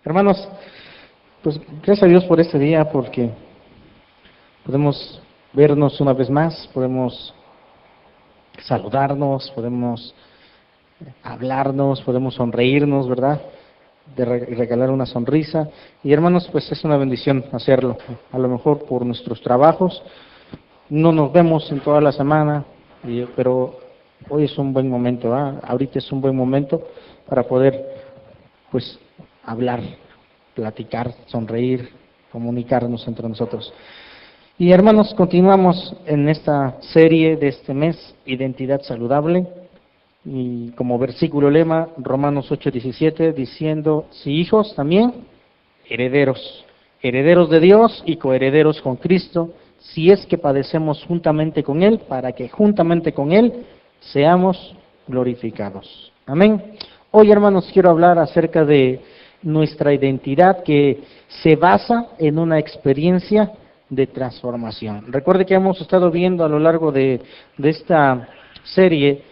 Hermanos, pues gracias a Dios por este día, porque podemos vernos una vez más, podemos saludarnos, podemos hablarnos, podemos sonreírnos, ¿verdad? Regalar una sonrisa. Y hermanos, pues es una bendición hacerlo. A lo mejor por nuestros trabajos no nos vemos en toda la semana, pero hoy es un buen momento, ahorita es un buen momento para poder, pues, hablar, platicar, sonreír, comunicarnos entre nosotros. Y hermanos, continuamos en esta serie de este mes, Identidad Saludable, y como versículo lema, Romanos 8:17, diciendo, si hijos también, herederos, herederos de Dios y coherederos con Cristo, si es que padecemos juntamente con Él, para que juntamente con Él seamos glorificados. Amén. Hoy, hermanos, quiero hablar acerca de nuestra identidad que se basa en una experiencia de transformación. Recuerde que hemos estado viendo a lo largo de esta serie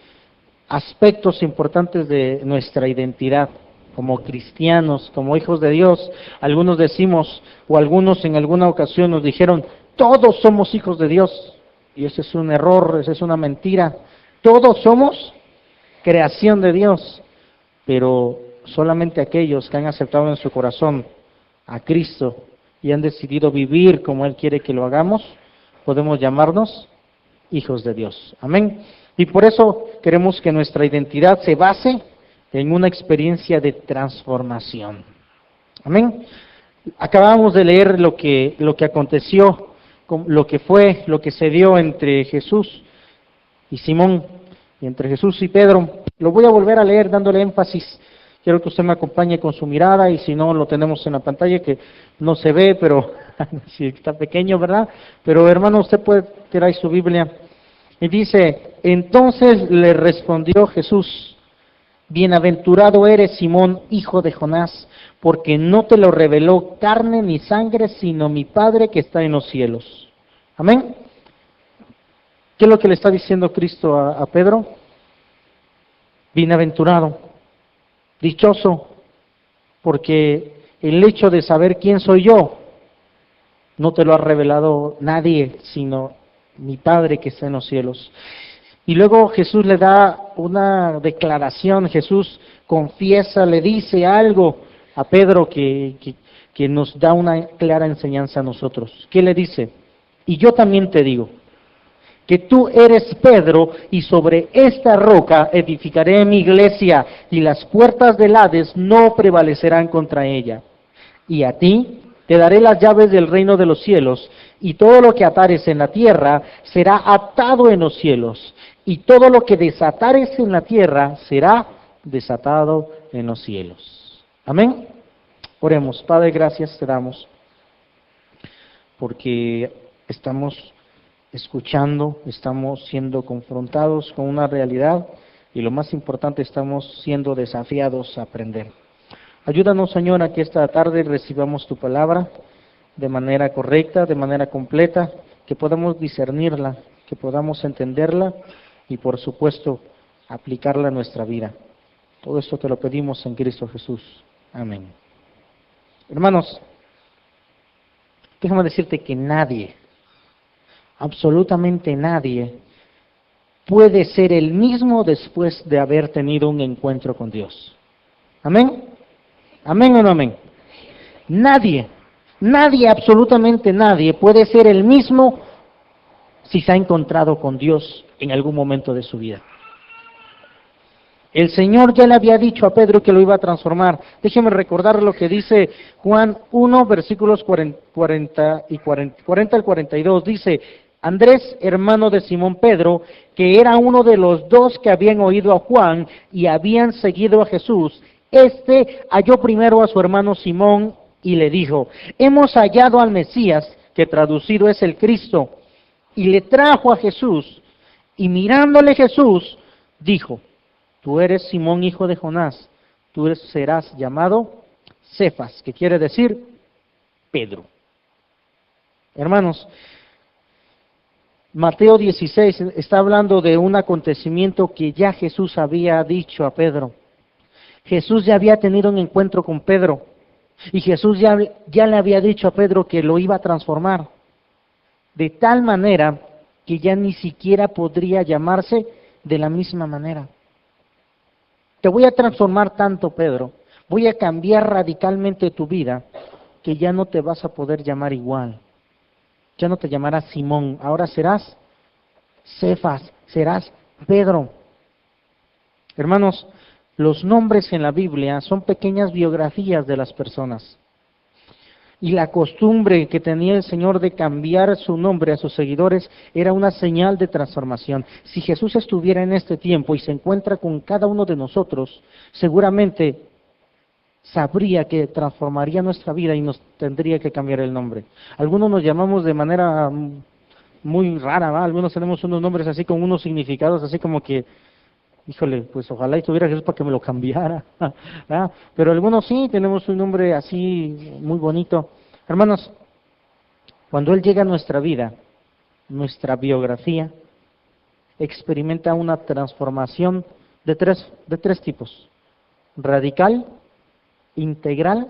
aspectos importantes de nuestra identidad como cristianos, como hijos de Dios. Algunos decimos, o algunos en alguna ocasión nos dijeron, todos somos hijos de Dios. Y ese es un error, esa es una mentira. Todos somos creación de Dios, pero solamente aquellos que han aceptado en su corazón a Cristo y han decidido vivir como Él quiere que lo hagamos, podemos llamarnos hijos de Dios. Amén. Y por eso queremos que nuestra identidad se base en una experiencia de transformación. Amén. Acabamos de leer lo que aconteció, lo que fue, lo que se dio entre Jesús y Simón, y entre Jesús y Pedro. Lo voy a volver a leer dándole énfasis. Quiero que usted me acompañe con su mirada, y si no, lo tenemos en la pantalla, que no se ve, pero si está pequeño, ¿verdad? Pero hermano, usted puede tirar su Biblia. Y dice, entonces le respondió Jesús, bienaventurado eres, Simón, hijo de Jonás, porque no te lo reveló carne ni sangre, sino mi Padre que está en los cielos. Amén. ¿Qué es lo que le está diciendo Cristo a Pedro? Bienaventurado, dichoso, porque el hecho de saber quién soy yo, no te lo ha revelado nadie, sino mi Padre que está en los cielos. Y luego Jesús le da una declaración, Jesús confiesa, le dice algo a Pedro que nos da una clara enseñanza a nosotros. ¿Qué le dice? Y yo también te digo, que tú eres Pedro, y sobre esta roca edificaré mi iglesia, y las puertas del Hades no prevalecerán contra ella. Y a ti te daré las llaves del reino de los cielos, y todo lo que atares en la tierra será atado en los cielos, y todo lo que desatares en la tierra será desatado en los cielos. Amén. Oremos. Padre, gracias te damos, porque estamos escuchando, estamos siendo confrontados con una realidad, y lo más importante, estamos siendo desafiados a aprender. Ayúdanos, Señor, a que esta tarde recibamos tu palabra de manera correcta, de manera completa, que podamos discernirla, que podamos entenderla y, por supuesto, aplicarla a nuestra vida. Todo esto te lo pedimos en Cristo Jesús. Amén. Hermanos, déjame decirte que nadie, absolutamente nadie, puede ser el mismo después de haber tenido un encuentro con Dios. ¿Amén? ¿Amén o no amén? Nadie, absolutamente nadie puede ser el mismo si se ha encontrado con Dios en algún momento de su vida. El Señor ya le había dicho a Pedro que lo iba a transformar. Déjeme recordar lo que dice Juan 1, versículos 40 al 42. Dice, Andrés, hermano de Simón Pedro, que era uno de los dos que habían oído a Juan y habían seguido a Jesús, halló primero a su hermano Simón y le dijo, hemos hallado al Mesías, que traducido es el Cristo, y le trajo a Jesús, y mirándole Jesús, dijo, tú eres Simón, hijo de Jonás, tú serás llamado Cefas, que quiere decir Pedro. Hermanos, Mateo 16 está hablando de un acontecimiento que ya Jesús había dicho a Pedro. Jesús ya había tenido un encuentro con Pedro. Y Jesús ya le había dicho a Pedro que lo iba a transformar, de tal manera que ya ni siquiera podría llamarse de la misma manera. Te voy a transformar tanto, Pedro, voy a cambiar radicalmente tu vida, que ya no te vas a poder llamar igual. Ya no te llamarás Simón, ahora serás Cefas, serás Pedro. Hermanos, los nombres en la Biblia son pequeñas biografías de las personas. Y la costumbre que tenía el Señor de cambiar su nombre a sus seguidores era una señal de transformación. Si Jesús estuviera en este tiempo y se encuentra con cada uno de nosotros, seguramente sabría que transformaría nuestra vida y nos tendría que cambiar el nombre. Algunos nos llamamos de manera muy rara, ¿va? Algunos tenemos unos nombres así con unos significados así como que, híjole, pues ojalá estuviera Jesús para que me lo cambiara. ¿verdad? Pero algunos sí tenemos un nombre así muy bonito. Hermanos, cuando Él llega a nuestra vida, nuestra biografía experimenta una transformación de tres tipos: radical, integral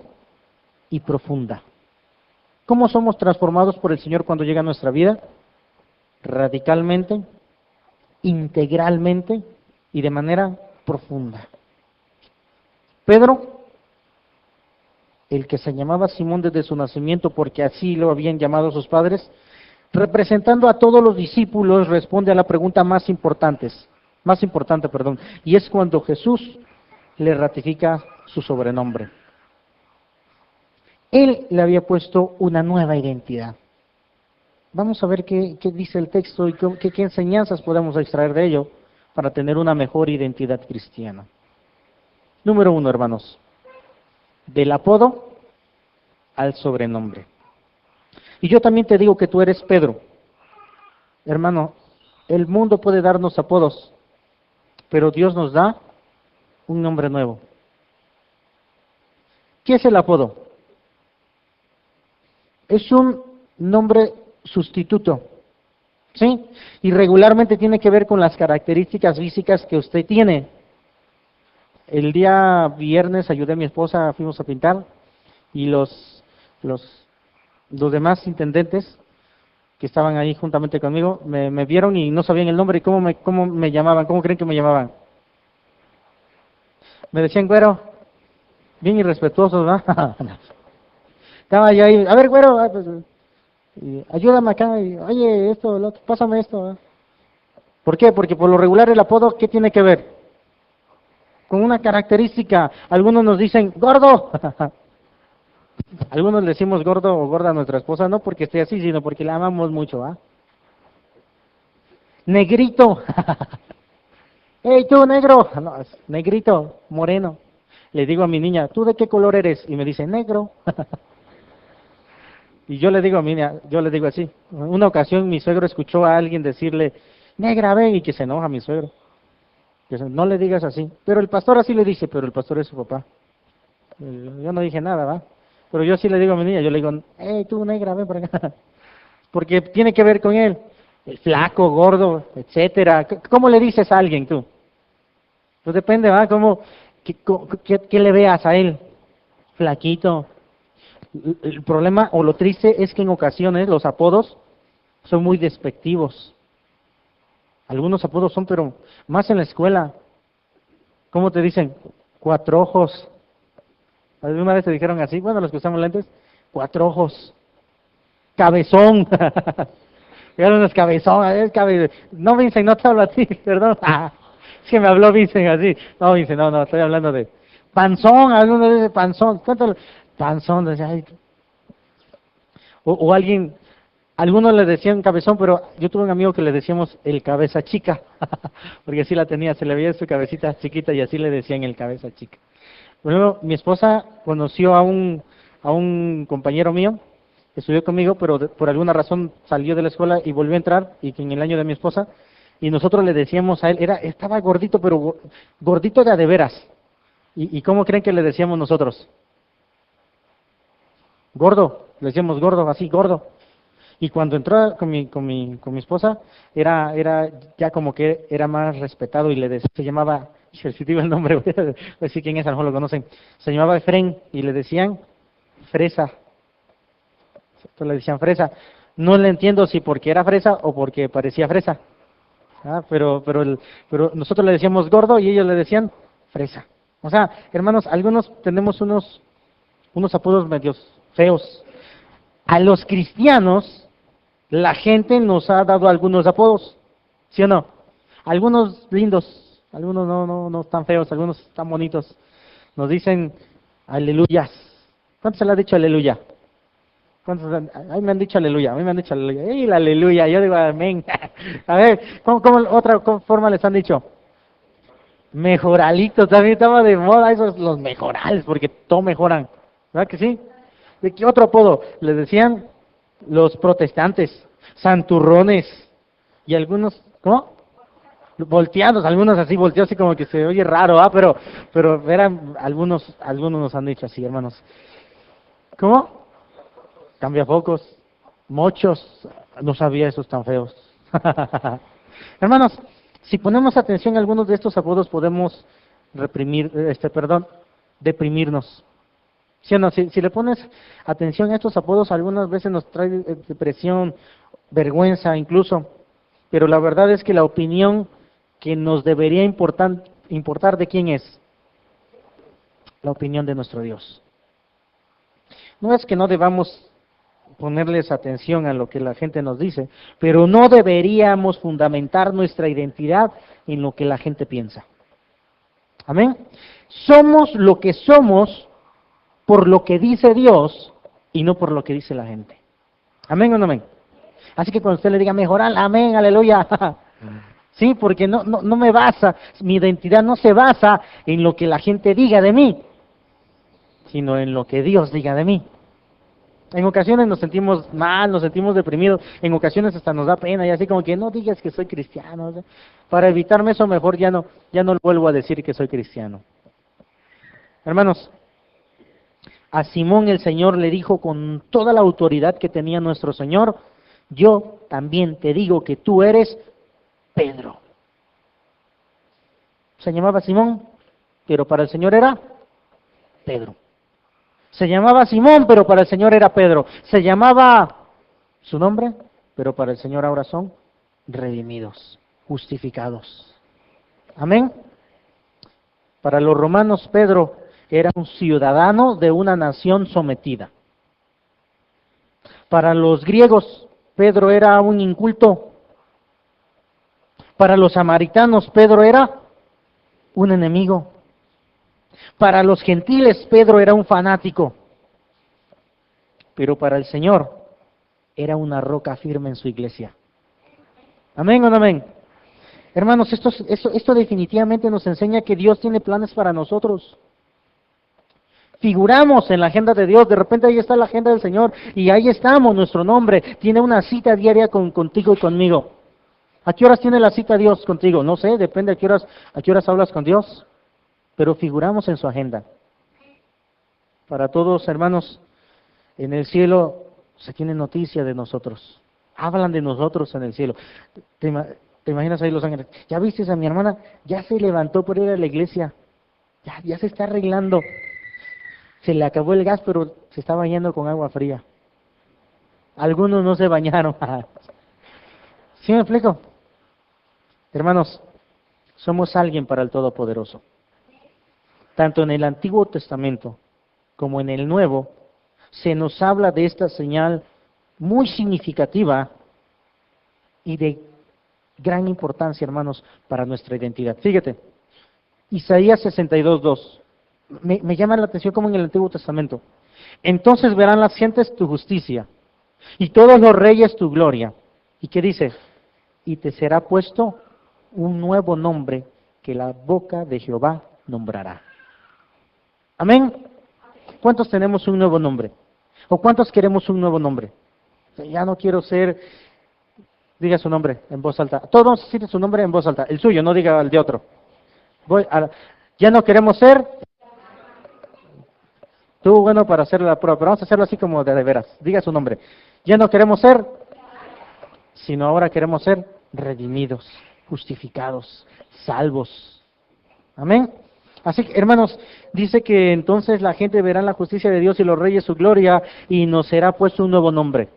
y profunda. ¿Cómo somos transformados por el Señor cuando llega a nuestra vida? Radicalmente, integralmente y de manera profunda. Pedro, el que se llamaba Simón desde su nacimiento porque así lo habían llamado sus padres, representando a todos los discípulos, responde a la pregunta más importante, y es cuando Jesús le ratifica su sobrenombre. Él le había puesto una nueva identidad. Vamos a ver qué dice el texto y qué enseñanzas podemos extraer de ello para tener una mejor identidad cristiana. Número 1, hermanos, del apodo al sobrenombre. Y yo también te digo que tú eres Pedro. Hermano, el mundo puede darnos apodos, pero Dios nos da un nombre nuevo. ¿Qué es el apodo? Es un nombre sustituto, ¿sí? Y regularmente tiene que ver con las características físicas que usted tiene. El día viernes ayudé a mi esposa, fuimos a pintar, y los demás intendentes que estaban ahí juntamente conmigo me vieron y no sabían el nombre y cómo me llamaban, cómo creen que me llamaban. Me decían güero, bien irrespetuosos, ¿verdad? Estaba yo ahí, a ver güero, pues, ayúdame acá, y, oye, esto, lo otro, pásame esto. ¿verdad? ¿Por qué? Porque por lo regular el apodo, ¿qué tiene que ver? Con una característica. Algunos nos dicen gordo. Algunos le decimos gordo o gorda a nuestra esposa, no porque esté así, sino porque la amamos mucho, ¿ah? Negrito. ¡Hey, tú, negro! No, negrito, moreno. Le digo a mi niña, ¿tú de qué color eres? Y me dice, negro. Y yo le digo a mi niña, yo le digo así. Una ocasión mi suegro escuchó a alguien decirle, negra, ven, y que se enoja mi suegro. Que no le digas así. Pero el pastor así le dice, pero el pastor es su papá. Yo no dije nada, ¿va? Pero yo sí le digo a mi niña, yo le digo, hey, tú, negra, ven por acá. Porque tiene que ver con él. El flaco, gordo, etcétera. ¿Cómo le dices a alguien tú? Pues depende, ¿va? ¿Qué le veas a él? Flaquito. El problema o lo triste es que en ocasiones los apodos son muy despectivos. Algunos apodos son, pero más en la escuela. ¿Cómo te dicen? Cuatro ojos. ¿Alguna vez te dijeron así? Bueno, los que usamos lentes, cuatro ojos. Cabezón. Eran unos cabezón. No, Vincent, no te hablo a ti, perdón. Es que me habló Vincent así. No, Vincent, no, estoy hablando de panzón. Algunos dicen panzón. Cuéntalo. Panzón. Decía, ay. O alguien, algunos le decían cabezón, pero yo tuve un amigo que le decíamos el cabeza chica. Porque así la tenía, se le veía su cabecita chiquita y así le decían el cabeza chica. Bueno, mi esposa conoció a un compañero mío, que estudió conmigo, pero por alguna razón salió de la escuela y volvió a entrar, y que en el año de mi esposa, y nosotros le decíamos a él, estaba gordito, pero gordito de a de veras. ¿Y cómo creen que le decíamos nosotros? Gordo, le decíamos gordo, así, gordo. Y cuando entró con mi esposa, era ya como que era más respetado y se llamaba, si digo el nombre, voy a decir quién es, a lo mejor lo conocen, se llamaba Efren y le decían fresa. Entonces le decían fresa. No le entiendo si porque era fresa o porque parecía fresa. Pero nosotros le decíamos gordo y ellos le decían fresa. O sea, hermanos, algunos tenemos unos apodos medios feos. A los cristianos, la gente nos ha dado algunos apodos, ¿sí o no? Algunos lindos, algunos no tan feos, algunos tan bonitos. Nos dicen aleluyas. ¿Cuántos se le ha dicho aleluya? ¿Cuántos? A mí me han dicho aleluya, a mí me han dicho aleluya. ¡Ey, la aleluya! Yo digo amén. A ver, ¿cómo otra forma les han dicho? Mejoralitos, también estaba de moda esos los mejorales, porque todo mejoran. ¿Verdad que sí? ¿De qué otro apodo? Les decían los protestantes, santurrones, y algunos, ¿cómo? Volteados, algunos así, volteados así como que se oye raro, pero eran, algunos nos han dicho así, hermanos. ¿Cómo? Cambiafocos, mochos, no sabía esos tan feos. Hermanos, si ponemos atención a algunos de estos apodos podemos deprimirnos. ¿Sí o no? Si le pones atención a estos apodos, algunas veces nos trae depresión, vergüenza incluso, pero la verdad es que la opinión que nos debería importar de quién es, la opinión de nuestro Dios. No es que no debamos ponerles atención a lo que la gente nos dice, pero no deberíamos fundamentar nuestra identidad en lo que la gente piensa. Amén. Somos lo que somos por lo que dice Dios y no por lo que dice la gente. Amén o no amén. Así que cuando usted le diga mejorar, amén, aleluya. Sí, porque no me basa, mi identidad no se basa en lo que la gente diga de mí, sino en lo que Dios diga de mí. En ocasiones nos sentimos mal, nos sentimos deprimidos, en ocasiones hasta nos da pena y así como que no digas que soy cristiano. ¿Sí? Para evitarme eso mejor ya no vuelvo a decir que soy cristiano. Hermanos, a Simón el Señor le dijo con toda la autoridad que tenía nuestro Señor, yo también te digo que tú eres Pedro. Se llamaba Simón, pero para el Señor era Pedro. Se llamaba Simón, pero para el Señor era Pedro. Se llamaba su nombre, pero para el Señor ahora son redimidos, justificados. Amén. Para los romanos, Pedro era un ciudadano de una nación sometida. Para los griegos, Pedro era un inculto. Para los samaritanos, Pedro era un enemigo. Para los gentiles, Pedro era un fanático. Pero para el Señor, era una roca firme en su iglesia. ¿Amén o no amén? Hermanos, esto definitivamente nos enseña que Dios tiene planes para nosotros. Figuramos en la agenda de Dios, de repente ahí está la agenda del Señor y ahí estamos, nuestro nombre tiene una cita diaria contigo y conmigo. ¿A qué horas tiene la cita Dios contigo? No sé, depende a qué horas hablas con Dios, pero figuramos en su agenda. Para todos, hermanos, en el cielo se tiene noticia de nosotros, hablan de nosotros en el cielo. ¿Te imaginas ahí los ángeles? ¿Ya viste a mi hermana? Ya se levantó por ir a la iglesia, ya se está arreglando. Se le acabó el gas, pero se está bañando con agua fría. Algunos no se bañaron. ¿Sí me explico? Hermanos, somos alguien para el Todopoderoso. Tanto en el Antiguo Testamento como en el Nuevo, se nos habla de esta señal muy significativa y de gran importancia, hermanos, para nuestra identidad. Fíjate, Isaías 62:2. Me llama la atención como en el Antiguo Testamento. Entonces verán las gentes tu justicia y todos los reyes tu gloria. ¿Y qué dice? Y te será puesto un nuevo nombre que la boca de Jehová nombrará. Amén. ¿Cuántos tenemos un nuevo nombre? ¿O cuántos queremos un nuevo nombre? Ya no quiero ser, diga su nombre en voz alta. Todos decir su nombre en voz alta. El suyo, no diga el de otro. Ya no queremos ser. Estuvo bueno para hacer la prueba, pero vamos a hacerlo así como de veras. Diga su nombre. Ya no queremos ser, sino ahora queremos ser redimidos, justificados, salvos. Amén. Así que, hermanos, dice que entonces la gente verá la justicia de Dios y los reyes su gloria, y nos será puesto un nuevo nombre,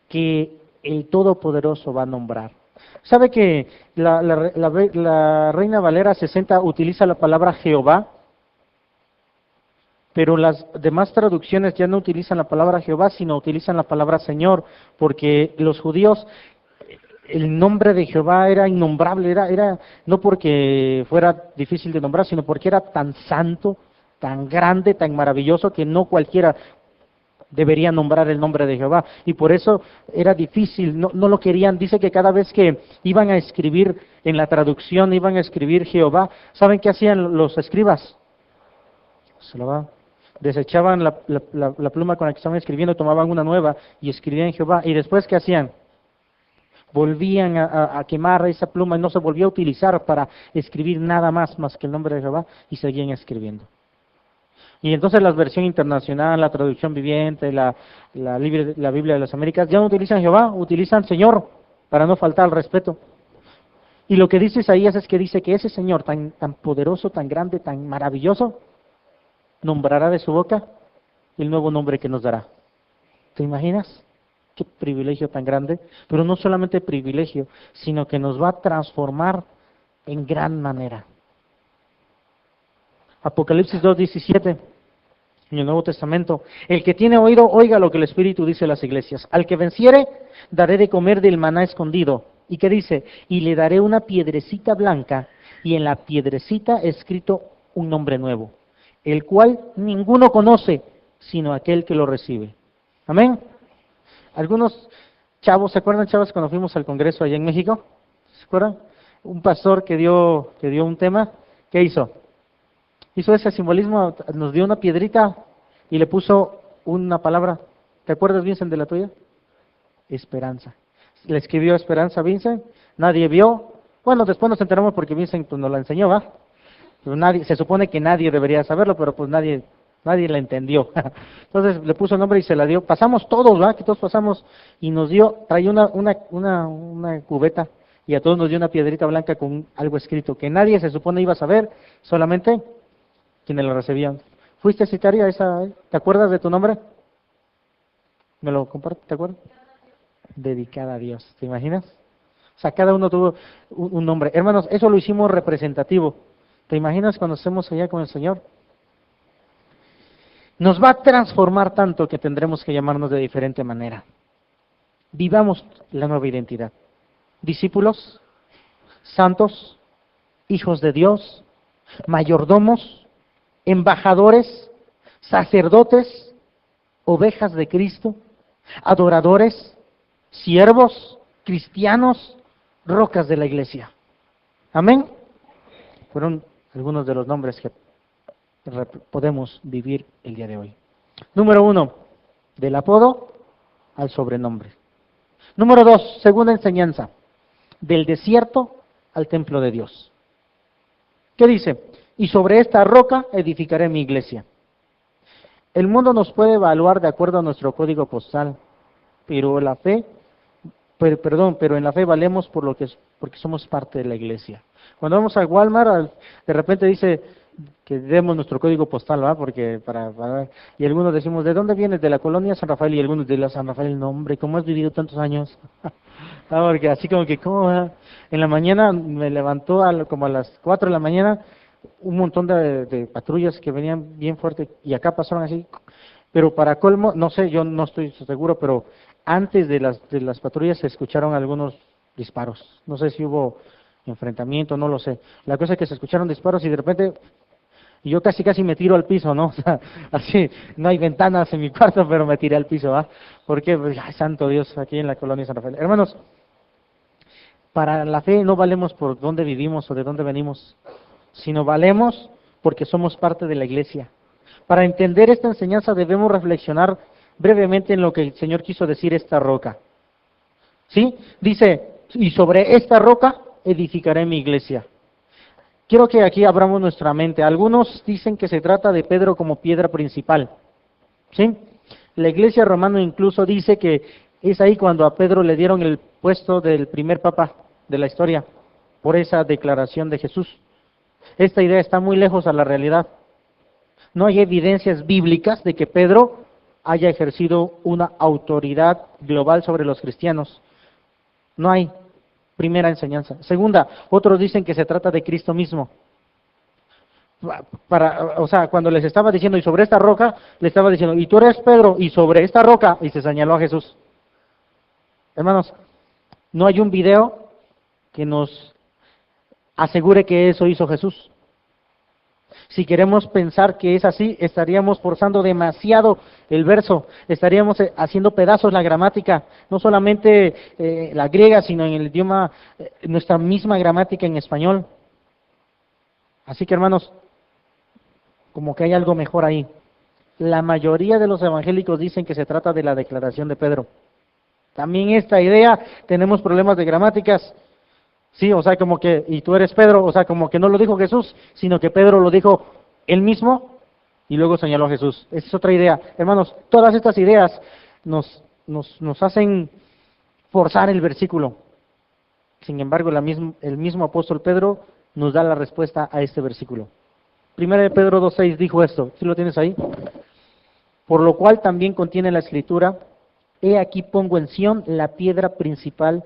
que el Todopoderoso va a nombrar. ¿Sabe que la Reina Valera 60 utiliza la palabra Jehová? Pero las demás traducciones ya no utilizan la palabra Jehová, sino utilizan la palabra Señor, porque los judíos, el nombre de Jehová era innombrable, era no porque fuera difícil de nombrar, sino porque era tan santo, tan grande, tan maravilloso, que no cualquiera debería nombrar el nombre de Jehová. Y por eso era difícil, no lo querían. Dice que cada vez que iban a escribir en la traducción, iban a escribir Jehová, ¿saben qué hacían los escribas? Se lo va. Desechaban la pluma con la que estaban escribiendo, tomaban una nueva y escribían Jehová. ¿Y después qué hacían? Volvían a quemar esa pluma y no se volvió a utilizar para escribir nada más que el nombre de Jehová, y seguían escribiendo. Y entonces la versión internacional, la traducción viviente, la Biblia de las Américas, ya no utilizan Jehová, utilizan Señor, para no faltar al respeto. Y lo que dice Isaías es que dice que ese Señor tan poderoso, tan grande, tan maravilloso, nombrará de su boca el nuevo nombre que nos dará. ¿Te imaginas? Qué privilegio tan grande. Pero no solamente privilegio, sino que nos va a transformar en gran manera. Apocalipsis 2:17, en el Nuevo Testamento: el que tiene oído, oiga lo que el Espíritu dice a las iglesias. Al que venciere, daré de comer del maná escondido. ¿Y qué dice? Y le daré una piedrecita blanca, y en la piedrecita escrito un nombre nuevo, el cual ninguno conoce, sino aquel que lo recibe. Amén. Algunos chavos, ¿se acuerdan, chavos, cuando fuimos al Congreso allá en México? ¿Se acuerdan? Un pastor que dio un tema, ¿qué hizo? Hizo ese simbolismo, nos dio una piedrita y le puso una palabra. ¿Te acuerdas, Vincent, de la tuya? Esperanza. Le escribió Esperanza a Vincent, nadie vio. Bueno, después nos enteramos porque Vincent pues, nos la enseñó, ¿va? Pero se supone que nadie debería saberlo, pero pues nadie la entendió. Entonces le puso el nombre y se la dio. Pasamos todos, ¿va? Que todos pasamos, y nos dio, traía una cubeta, y a todos nos dio una piedrita blanca con algo escrito, que nadie se supone iba a saber, solamente quienes la recibían. ¿Fuiste a citar a esa? ¿Te acuerdas de tu nombre? ¿Me lo compartes? ¿Te acuerdas? Dedicada a Dios, ¿te imaginas? O sea, cada uno tuvo un nombre. Hermanos, eso lo hicimos representativo. ¿Te imaginas cuando estemos allá con el Señor? Nos va a transformar tanto que tendremos que llamarnos de diferente manera. Vivamos la nueva identidad. Discípulos, santos, hijos de Dios, mayordomos, embajadores, sacerdotes, ovejas de Cristo, adoradores, siervos, cristianos, rocas de la iglesia. Amén. Fueron algunos de los nombres que podemos vivir el día de hoy. Número 1, del apodo al sobrenombre. Número 2, segunda enseñanza, del desierto al templo de Dios. ¿Qué dice? Y sobre esta roca edificaré mi iglesia. El mundo nos puede evaluar de acuerdo a nuestro código postal, pero en la fe valemos porque somos parte de la iglesia. Cuando vamos a Walmart, de repente dice que demos nuestro código postal, ¿va? Porque y algunos decimos, ¿de dónde vienes? De la colonia San Rafael, y algunos de la San Rafael, no hombre, ¿cómo has vivido tantos años? Porque así como que, ¿cómo? En la mañana me levantó como a las 4 de la mañana, un montón de patrullas que venían bien fuerte, y acá pasaron así, pero para colmo, no sé, yo no estoy seguro, pero antes de las patrullas se escucharon algunos disparos. No sé si hubo enfrentamiento, no lo sé. La cosa es que se escucharon disparos y de repente yo casi me tiro al piso, ¿no? O sea, así, no hay ventanas en mi cuarto, pero me tiré al piso, ¿va? Porque, ay, santo Dios, aquí en la colonia San Rafael. Hermanos, para la fe no valemos por dónde vivimos o de dónde venimos, sino valemos porque somos parte de la iglesia. Para entender esta enseñanza debemos reflexionar brevemente en lo que el Señor quiso decir esta roca. ¿Sí? Dice, y sobre esta roca edificaré mi iglesia. Quiero que aquí abramos nuestra mente. Algunos dicen que se trata de Pedro como piedra principal. ¿Sí? La iglesia romana incluso dice que es ahí cuando a Pedro le dieron el puesto del primer papa de la historia, por esa declaración de Jesús. Esta idea está muy lejos a la realidad. No hay evidencias bíblicas de que Pedro haya ejercido una autoridad global sobre los cristianos. No hay. Primera enseñanza. Segunda, otros dicen que se trata de Cristo mismo. O sea, cuando les estaba diciendo, y sobre esta roca, le estaba diciendo, y tú eres Pedro, y sobre esta roca, y se señaló a Jesús. Hermanos, no hay un video que nos asegure que eso hizo Jesús. Si queremos pensar que es así, estaríamos forzando demasiado el verso, estaríamos haciendo pedazos la gramática, no solamente la griega, sino en el idioma, nuestra misma gramática en español. Así que hermanos, como que hay algo mejor ahí. La mayoría de los evangélicos dicen que se trata de la declaración de Pedro. También esta idea, tenemos problemas de gramáticas. Sí, o sea, como que, y tú eres Pedro, o sea, como que no lo dijo Jesús, sino que Pedro lo dijo él mismo y luego señaló a Jesús. Esa es otra idea. Hermanos, todas estas ideas nos hacen forzar el versículo. Sin embargo, el mismo apóstol Pedro nos da la respuesta a este versículo. Primera de Pedro 2:6 dijo esto, ¿sí lo tienes ahí? Por lo cual también contiene la escritura, he aquí pongo en Sión la principal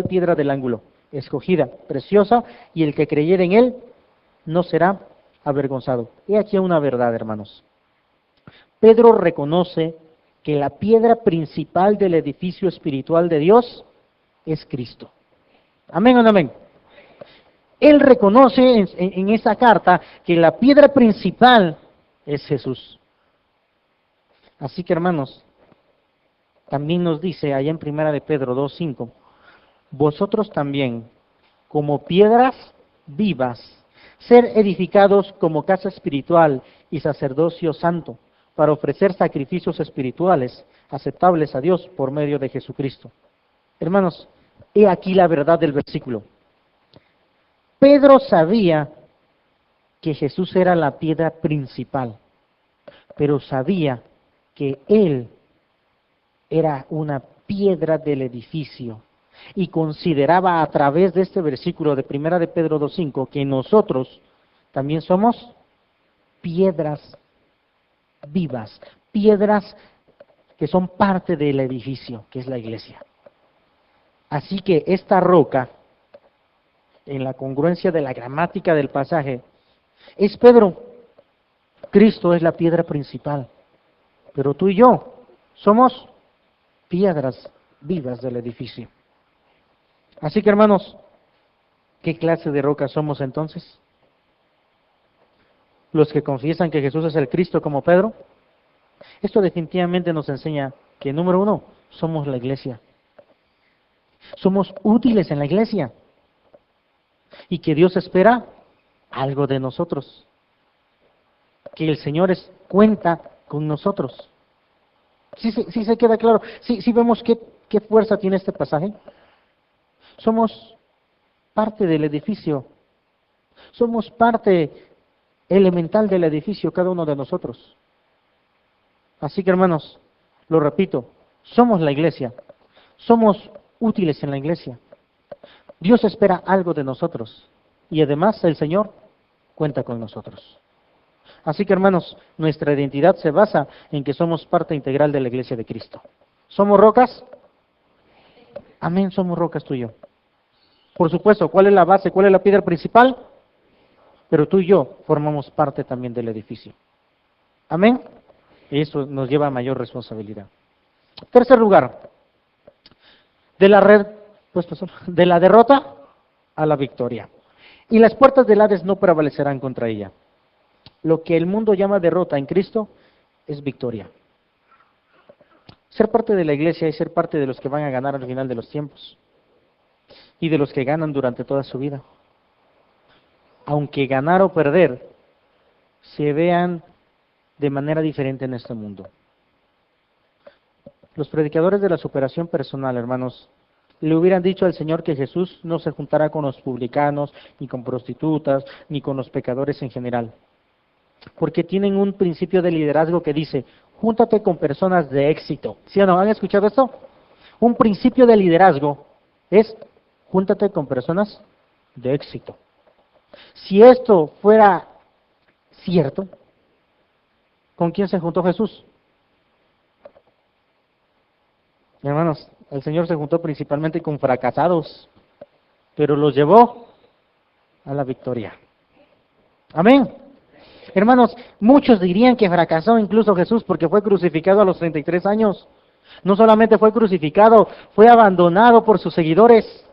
piedra del ángulo, escogida, preciosa, y el que creyere en él no será avergonzado. He aquí una verdad, hermanos. Pedro reconoce que la piedra principal del edificio espiritual de Dios es Cristo. ¿Amén o no amén? Él reconoce en esa carta que la piedra principal es Jesús. Así que, hermanos, también nos dice allá en Primera de Pedro 2:5, vosotros también, como piedras vivas, ser edificados como casa espiritual y sacerdocio santo, para ofrecer sacrificios espirituales aceptables a Dios por medio de Jesucristo. Hermanos, he aquí la verdad del versículo. Pedro sabía que Jesús era la piedra principal, pero sabía que Él era una piedra del edificio y consideraba a través de este versículo de Primera de Pedro 2:5 que nosotros también somos piedras vivas, piedras que son parte del edificio, que es la iglesia. Así que esta roca, en la congruencia de la gramática del pasaje, es Pedro. Cristo es la piedra principal, pero tú y yo somos piedras vivas del edificio. Así que, hermanos, ¿qué clase de roca somos entonces? ¿Los que confiesan que Jesús es el Cristo como Pedro? Esto definitivamente nos enseña que, número uno, somos la iglesia. Somos útiles en la iglesia. Y que Dios espera algo de nosotros. Que el Señor cuenta con nosotros. ¿Sí se queda claro? ¿Sí vemos qué fuerza tiene este pasaje? Somos parte del edificio. Somos parte elemental del edificio, cada uno de nosotros. Así que, hermanos, lo repito, somos la iglesia. Somos útiles en la iglesia. Dios espera algo de nosotros. Y además el Señor cuenta con nosotros. Así que, hermanos, nuestra identidad se basa en que somos parte integral de la iglesia de Cristo. ¿Somos rocas? Amén, somos rocas tú y yo. Por supuesto, ¿cuál es la base? ¿Cuál es la piedra principal? Pero tú y yo formamos parte también del edificio. Amén. Y eso nos lleva a mayor responsabilidad. Tercer lugar, de la derrota a la victoria. Y las puertas del Hades no prevalecerán contra ella. Lo que el mundo llama derrota en Cristo es victoria. Ser parte de la iglesia es ser parte de los que van a ganar al final de los tiempos y de los que ganan durante toda su vida. Aunque ganar o perder se vean de manera diferente en este mundo. Los predicadores de la superación personal, hermanos, le hubieran dicho al Señor que Jesús no se juntará con los publicanos, ni con prostitutas, ni con los pecadores en general. Porque tienen un principio de liderazgo que dice, júntate con personas de éxito. ¿Sí o no? ¿Han escuchado esto? Un principio de liderazgo es, júntate con personas de éxito. Si esto fuera cierto, ¿con quién se juntó Jesús? Hermanos, el Señor se juntó principalmente con fracasados, pero los llevó a la victoria. Amén. Hermanos, muchos dirían que fracasó incluso Jesús porque fue crucificado a los 33 años. No solamente fue crucificado, fue abandonado por sus seguidores.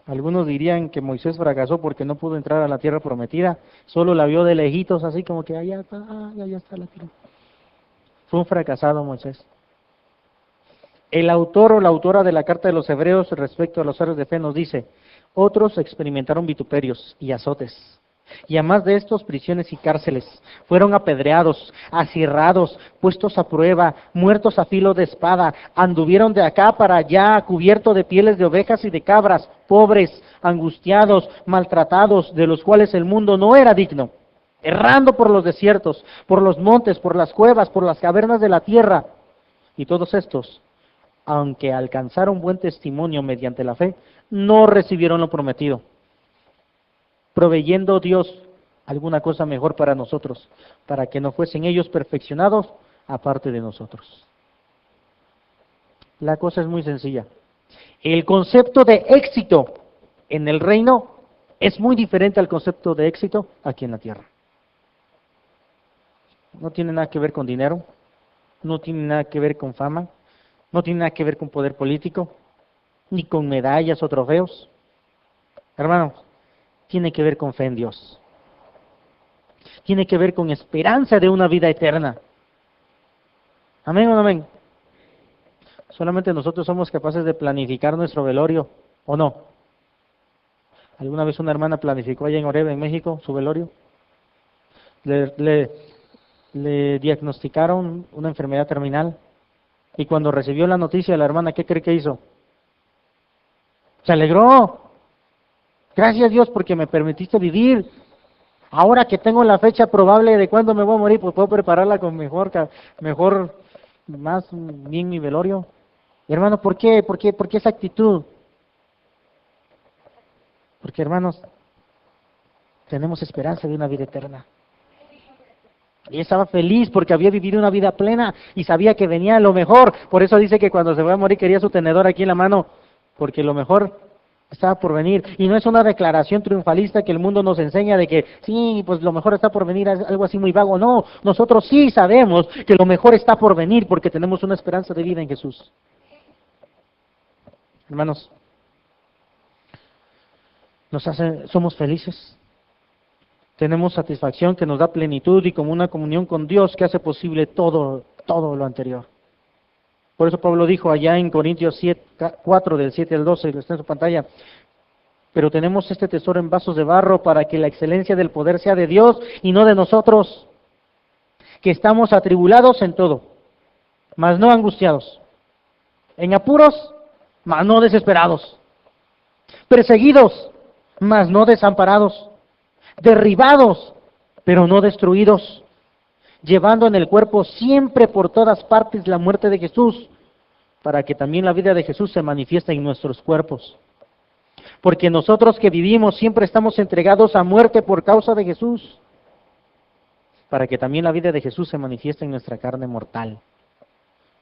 Algunos dirían que Moisés fracasó porque no pudo entrar a la tierra prometida, solo la vio de lejitos, así como que allá está la tierra. Fue un fracasado Moisés. El autor o la autora de la carta de los Hebreos respecto a los héroes de fe nos dice, otros experimentaron vituperios y azotes, y además de estos prisiones y cárceles, fueron apedreados, acirrados, puestos a prueba, muertos a filo de espada, anduvieron de acá para allá, cubiertos de pieles de ovejas y de cabras, pobres, angustiados, maltratados, de los cuales el mundo no era digno, errando por los desiertos, por los montes, por las cuevas, por las cavernas de la tierra, y todos estos, aunque alcanzaron buen testimonio mediante la fe, no recibieron lo prometido, proveyendo Dios alguna cosa mejor para nosotros, para que no fuesen ellos perfeccionados aparte de nosotros. La cosa es muy sencilla. El concepto de éxito en el reino es muy diferente al concepto de éxito aquí en la tierra. No tiene nada que ver con dinero, no tiene nada que ver con fama, no tiene nada que ver con poder político, ni con medallas o trofeos. Hermanos, tiene que ver con fe en Dios. Tiene que ver con esperanza de una vida eterna. ¿Amén o no amén? Solamente nosotros somos capaces de planificar nuestro velorio, ¿o no? ¿Alguna vez una hermana planificó allá en Oreb, en México, su velorio? Le diagnosticaron una enfermedad terminal. Y cuando recibió la noticia, la hermana, ¿qué cree que hizo? Se alegró. Gracias Dios porque me permitiste vivir. Ahora que tengo la fecha probable de cuándo me voy a morir, pues puedo prepararla con mejor, más bien mi velorio. Y hermano, ¿por qué? ¿Por qué esa actitud? Porque hermanos, tenemos esperanza de una vida eterna. Y estaba feliz porque había vivido una vida plena y sabía que venía lo mejor. Por eso dice que cuando se fue a morir quería su tenedor aquí en la mano, porque lo mejor estaba por venir. Y no es una declaración triunfalista que el mundo nos enseña de que sí, pues lo mejor está por venir, es algo así muy vago. No, nosotros sí sabemos que lo mejor está por venir porque tenemos una esperanza de vida en Jesús. Hermanos, somos felices. Tenemos satisfacción que nos da plenitud y como una comunión con Dios que hace posible todo lo anterior. Por eso Pablo dijo allá en Corintios 4, del 7 al 12, lo está en su pantalla, pero tenemos este tesoro en vasos de barro para que la excelencia del poder sea de Dios y no de nosotros, que estamos atribulados en todo, mas no angustiados, en apuros, mas no desesperados, perseguidos, mas no desamparados, derribados, pero no destruidos, llevando en el cuerpo siempre por todas partes la muerte de Jesús, para que también la vida de Jesús se manifieste en nuestros cuerpos. Porque nosotros que vivimos siempre estamos entregados a muerte por causa de Jesús, para que también la vida de Jesús se manifieste en nuestra carne mortal.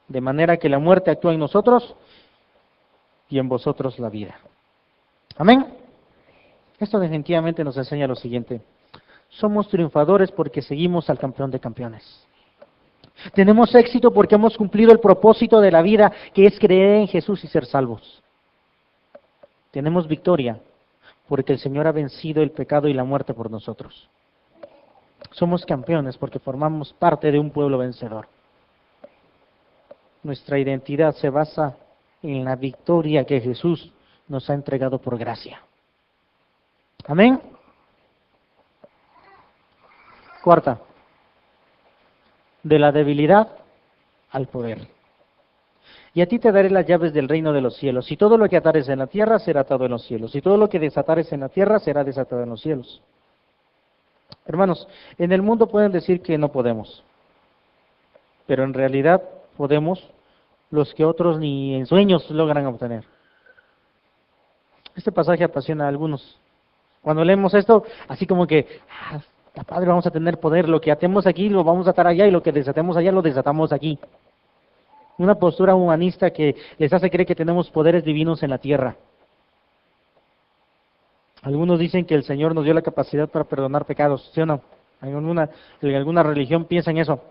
De manera que la muerte actúa en nosotros y en vosotros la vida. Amén. Esto definitivamente nos enseña lo siguiente. Somos triunfadores porque seguimos al campeón de campeones. Tenemos éxito porque hemos cumplido el propósito de la vida, que es creer en Jesús y ser salvos. Tenemos victoria porque el Señor ha vencido el pecado y la muerte por nosotros. Somos campeones porque formamos parte de un pueblo vencedor. Nuestra identidad se basa en la victoria que Jesús nos ha entregado por gracia. Amén. Cuarta, de la debilidad al poder. Y a ti te daré las llaves del reino de los cielos. Y todo lo que atares en la tierra será atado en los cielos. Y todo lo que desatares en la tierra será desatado en los cielos. Hermanos, en el mundo pueden decir que no podemos. Pero en realidad podemos los que otros ni en sueños logran obtener. Este pasaje apasiona a algunos. Cuando leemos esto, así como que, está padre, vamos a tener poder, lo que atemos aquí lo vamos a atar allá y lo que desatemos allá lo desatamos aquí. Una postura humanista que les hace creer que tenemos poderes divinos en la tierra. Algunos dicen que el Señor nos dio la capacidad para perdonar pecados, ¿sí o no? En alguna religión piensan eso.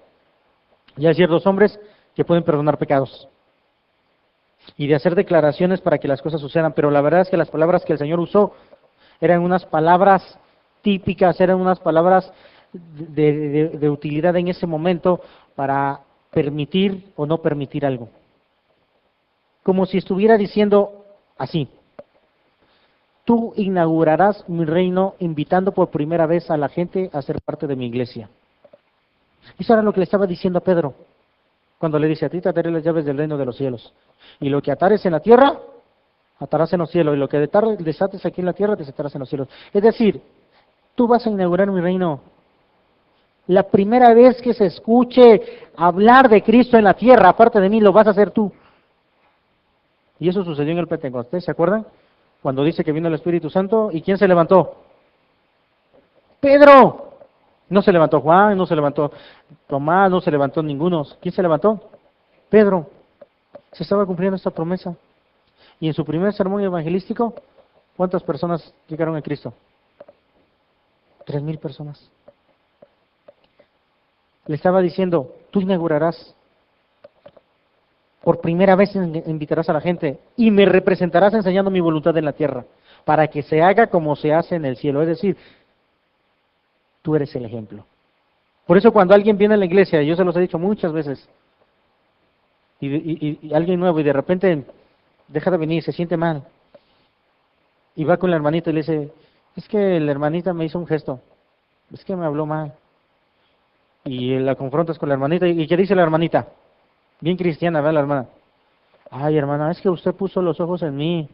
Y hay ciertos hombres que pueden perdonar pecados y de hacer declaraciones para que las cosas sucedan, pero la verdad es que las palabras que el Señor usó eran unas palabras típicas, eran unas palabras de utilidad en ese momento para permitir o no permitir algo. Como si estuviera diciendo así: tú inaugurarás mi reino invitando por primera vez a la gente a ser parte de mi iglesia. Eso era lo que le estaba diciendo a Pedro, cuando le dice: a ti te daré las llaves del reino de los cielos. Y lo que atares en la tierra, atarás en los cielos. Y lo que desates aquí en la tierra, desatarás en los cielos. Es decir, tú vas a inaugurar mi reino. La primera vez que se escuche hablar de Cristo en la tierra, aparte de mí, lo vas a hacer tú. Y eso sucedió en el Pentecostés, ¿se acuerdan? Cuando dice que vino el Espíritu Santo, ¿y quién se levantó? ¡Pedro! No se levantó Juan, no se levantó Tomás, no se levantó ninguno. ¿Quién se levantó? Pedro. Se estaba cumpliendo esta promesa. Y en su primer sermón evangelístico, ¿cuántas personas llegaron a Cristo? 3,000 personas. Le estaba diciendo: tú inaugurarás, por primera vez invitarás a la gente y me representarás enseñando mi voluntad en la tierra, para que se haga como se hace en el cielo. Es decir, tú eres el ejemplo. Por eso cuando alguien viene a la iglesia, yo se los he dicho muchas veces, y alguien nuevo y de repente deja de venir, se siente mal, y va con la hermanita y le dice: es que la hermanita me hizo un gesto, es que me habló mal. Y la confrontas con la hermanita, ¿y qué dice la hermanita? Bien cristiana, ¿verdad la hermana? Ay, hermana, es que usted puso los ojos en mí,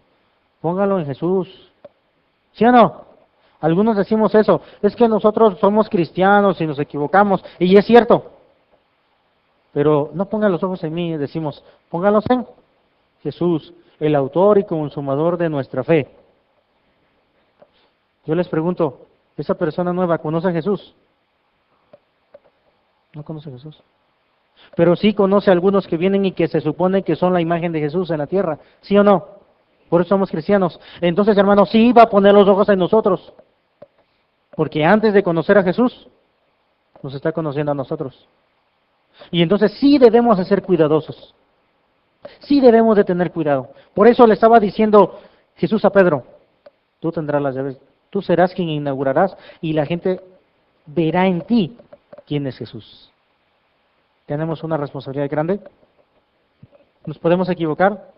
póngalo en Jesús. ¿Sí o no? Algunos decimos eso: es que nosotros somos cristianos y nos equivocamos, y es cierto. Pero no ponga los ojos en mí, decimos, póngalos en Jesús, el autor y consumador de nuestra fe. Yo les pregunto, ¿esa persona nueva conoce a Jesús? No conoce a Jesús. Pero sí conoce a algunos que vienen y que se supone que son la imagen de Jesús en la tierra, ¿sí o no? Por eso somos cristianos. Entonces, hermanos, sí va a poner los ojos en nosotros, porque antes de conocer a Jesús, nos está conociendo a nosotros. Y entonces sí debemos de ser cuidadosos. Sí debemos de tener cuidado. Por eso le estaba diciendo Jesús a Pedro: tú tendrás las llaves, tú serás quien inaugurarás y la gente verá en ti quién es Jesús. Tenemos una responsabilidad grande. Nos podemos equivocar,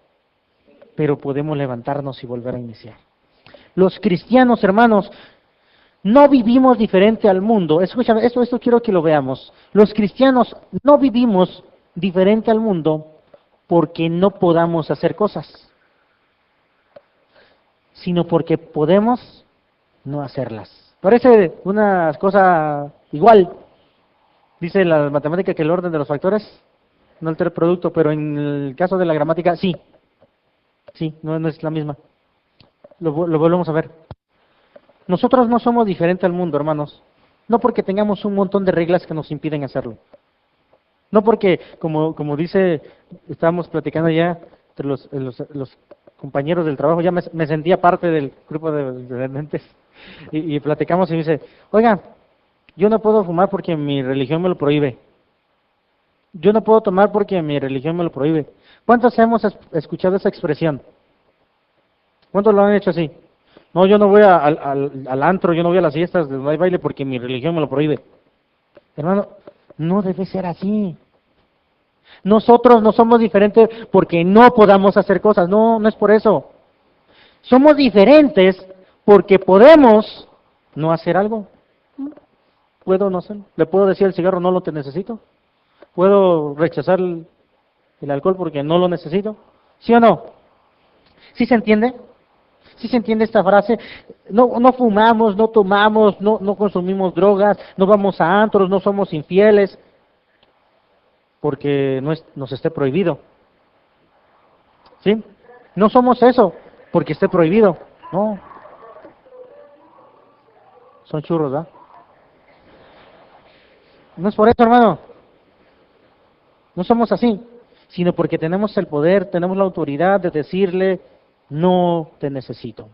pero podemos levantarnos y volver a iniciar. Los cristianos, hermanos, no vivimos diferente al mundo. Escúchame, esto quiero que lo veamos. Los cristianos no vivimos diferente al mundo porque no podamos hacer cosas, sino porque podemos no hacerlas. Parece una cosa igual. Dice la matemática que el orden de los factores no altera el producto, pero en el caso de la gramática sí. Sí, no es la misma. Lo volvemos a ver. Nosotros no somos diferentes al mundo, hermanos. No porque tengamos un montón de reglas que nos impiden hacerlo. No porque, como dice, estábamos platicando ya entre los compañeros del trabajo, ya me sentía parte del grupo de mentes, y platicamos y me dice: oiga, yo no puedo fumar porque mi religión me lo prohíbe. Yo no puedo tomar porque mi religión me lo prohíbe. ¿Cuántos hemos escuchado esa expresión? ¿Cuántos lo han hecho así? No, yo no voy al antro, yo no voy a las fiestas donde hay baile porque mi religión me lo prohíbe. Hermano, no debe ser así. Nosotros no somos diferentes porque no podamos hacer cosas. No es por eso. Somos diferentes porque podemos no hacer algo. Puedo no hacerlo. Le puedo decir al cigarro: no lo te necesito. Puedo rechazar el alcohol porque no lo necesito. ¿Sí o no? ¿Sí se entiende? ¿Sí se entiende esta frase? No fumamos, no tomamos, no consumimos drogas, no vamos a antros, no somos infieles, porque nos esté prohibido. ¿Sí? No somos eso porque esté prohibido. No, son churros, ¿verdad? No es por eso, hermano. No somos así, sino porque tenemos el poder, tenemos la autoridad de decirle, no te necesito.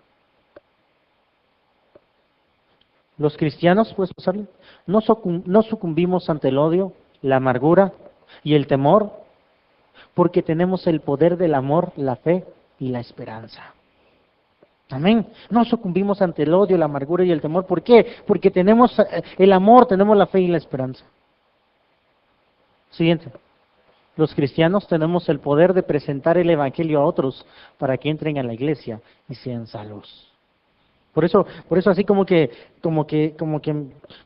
Los cristianos, pues, no sucumbimos ante el odio, la amargura y el temor, porque tenemos el poder del amor, la fe y la esperanza. Amén. No sucumbimos ante el odio, la amargura y el temor. ¿Por qué? Porque tenemos el amor, tenemos la fe y la esperanza. Siguiente. Los cristianos tenemos el poder de presentar el evangelio a otros para que entren a la iglesia y sean salvos. Por eso así como que,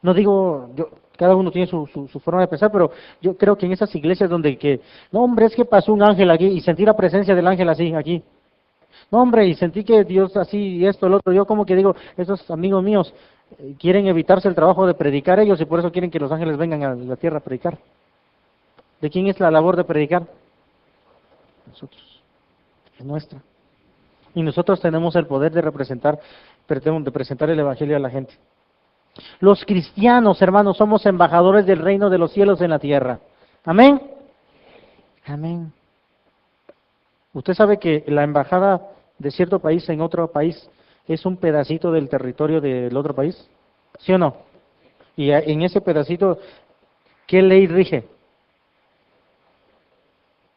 no digo, cada uno tiene su forma de pensar, pero yo creo que en esas iglesias donde no hombre, es que pasó un ángel aquí y sentí la presencia del ángel así, aquí. No hombre, y sentí que Dios así y esto, el otro. Yo como que digo, esos amigos míos quieren evitarse el trabajo de predicar ellos y por eso quieren que los ángeles vengan a la tierra a predicar. ¿De quién es la labor de predicar? Nosotros, es nuestra. Y nosotros tenemos el poder de presentar el evangelio a la gente. Los cristianos, hermanos, somos embajadores del reino de los cielos en la tierra. Amén. Amén. Usted sabe que la embajada de cierto país en otro país es un pedacito del territorio del otro país, ¿sí o no? Y en ese pedacito, ¿qué ley rige?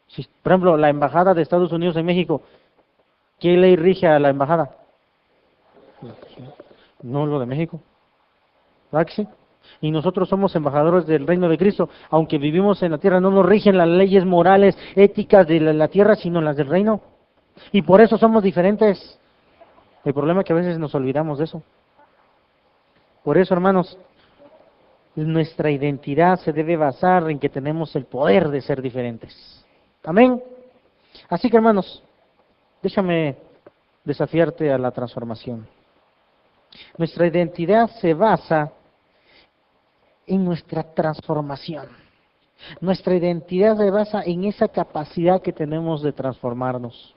Si, por ejemplo, la embajada de Estados Unidos en México, ¿qué ley rige a la embajada? No lo de México, ¿verdad que sí? Y nosotros somos embajadores del reino de Cristo, aunque vivimos en la tierra, no nos rigen las leyes morales, éticas de la tierra, sino las del reino. Y por eso somos diferentes. El problema es que a veces nos olvidamos de eso. Por eso, hermanos, nuestra identidad se debe basar en que tenemos el poder de ser diferentes. Amén. Así que, hermanos, déjame desafiarte a la transformación. Nuestra identidad se basa en nuestra transformación. Nuestra identidad se basa en esa capacidad que tenemos de transformarnos.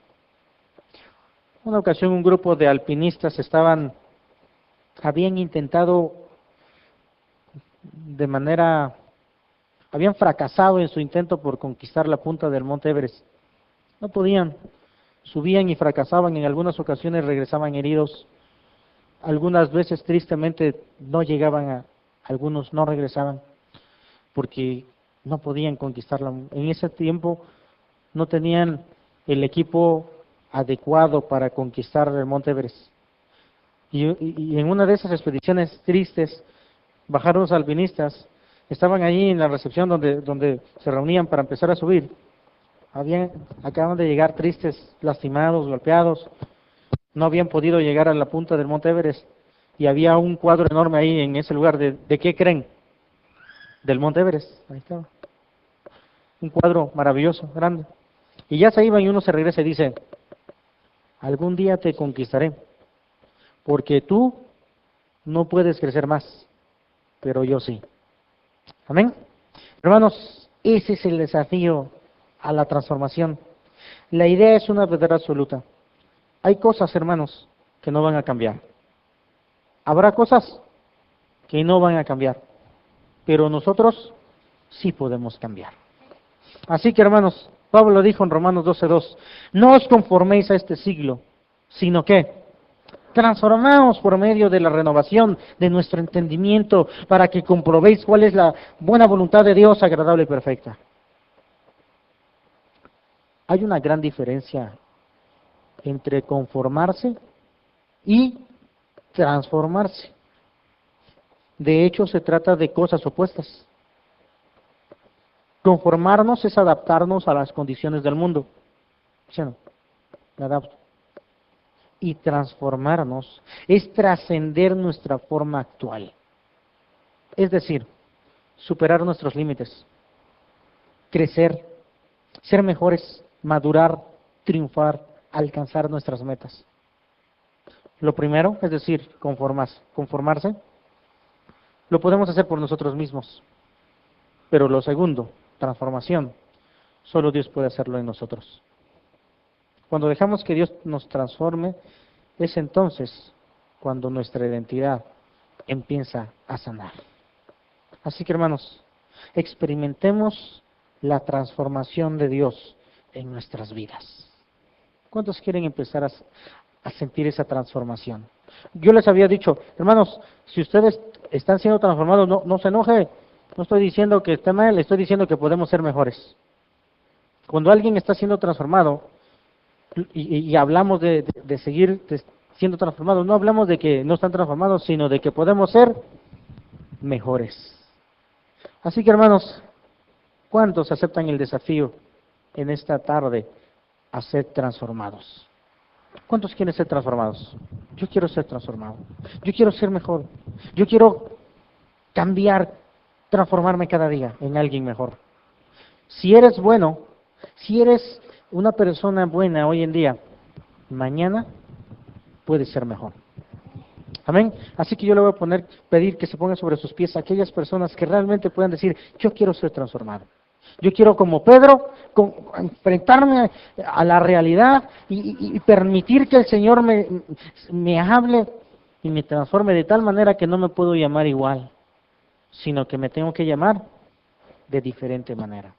Una ocasión un grupo de alpinistas habían intentado habían fracasado en su intento por conquistar la punta del Monte Everest. No podían, subían y fracasaban, en algunas ocasiones regresaban heridos, algunas veces tristemente no llegaban algunos no regresaban, porque no podían conquistarla. En ese tiempo no tenían el equipo adecuado para conquistar el Monte Everest. Y en una de esas expediciones tristes, bajaron los alpinistas, estaban allí en la recepción donde se reunían para empezar a subir. Acaban de llegar tristes, lastimados, golpeados, no habían podido llegar a la punta del Monte Everest. Y había un cuadro enorme ahí en ese lugar. ¿De qué creen? Del Monte Everest. Ahí estaba. Un cuadro maravilloso, grande. Y ya se iban y uno se regresa y dice, algún día te conquistaré, porque tú no puedes crecer más, pero yo sí. Amén. Hermanos, ese es el desafío a la transformación. La idea es una verdad absoluta. Hay cosas, hermanos, que no van a cambiar. Habrá cosas que no van a cambiar, pero nosotros sí podemos cambiar. Así que, hermanos, Pablo dijo en Romanos 12:2, no os conforméis a este siglo, sino que transformaos por medio de la renovación de nuestro entendimiento para que comprobéis cuál es la buena voluntad de Dios, agradable y perfecta. Hay una gran diferencia entre conformarse y transformarse. De hecho, se trata de cosas opuestas. Conformarnos es adaptarnos a las condiciones del mundo. ¿Sí o no? Me adapto. Y transformarnos es trascender nuestra forma actual. Es decir, superar nuestros límites, crecer, ser mejores, madurar, triunfar, alcanzar nuestras metas. Lo primero, es decir, conformarse, lo podemos hacer por nosotros mismos. Pero lo segundo, transformación, solo Dios puede hacerlo en nosotros. Cuando dejamos que Dios nos transforme, es entonces cuando nuestra identidad empieza a sanar. Así que hermanos, experimentemos la transformación de Dios en nuestras vidas. ¿Cuántos quieren empezar a sentir esa transformación? Yo les había dicho, hermanos, si ustedes están siendo transformados, no se enoje. No estoy diciendo que esté mal, estoy diciendo que podemos ser mejores. Cuando alguien está siendo transformado y hablamos de seguir siendo transformados, no hablamos de que no están transformados, sino de que podemos ser mejores. Así que hermanos, ¿cuántos aceptan el desafío en esta tarde a ser transformados? ¿Cuántos quieren ser transformados? Yo quiero ser transformado. Yo quiero ser mejor. Yo quiero cambiar, transformarme cada día en alguien mejor. Si eres bueno, si eres una persona buena hoy en día, mañana puedes ser mejor. Amén. Así que yo le voy a pedir que se pongan sobre sus pies aquellas personas que realmente puedan decir, yo quiero ser transformado. Yo quiero, como Pedro, enfrentarme a la realidad y permitir que el Señor me hable y me transforme de tal manera que no me puedo llamar igual, sino que me tengo que llamar de diferente manera.